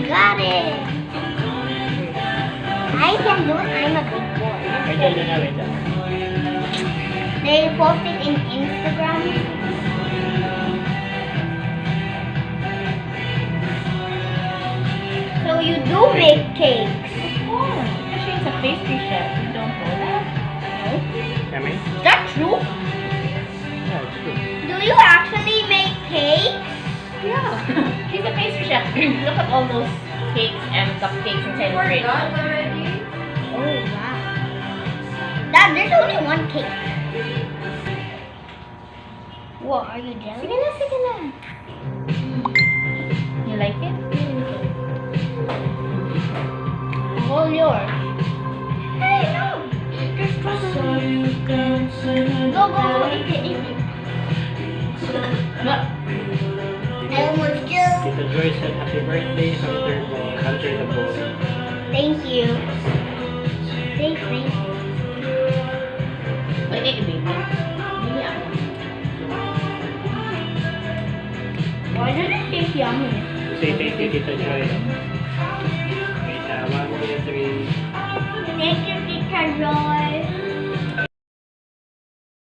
got it. I can do it. I'm a big boy. They post it in Instagram. So you do make cakes? Of course. She's a pastry chef. You don't know that? No? Yummy? Is that true? Yeah, it's good. Do you actually make cakes? Yeah. She's a pastry chef. Look at all those cakes and cupcakes inside the fridge. already? Oh wow. Dad, there's only one cake. What, are you jealous? Sige na, sige na. You like it? All yours. Hey, no! Go, eat it, eat it. What? I almost just... Tita Joy said happy birthday, Hunter the boy. Thank you. Thank you. Wait, baby. Bili ako. Why does it taste yummy? Say thank you, Tita Joy.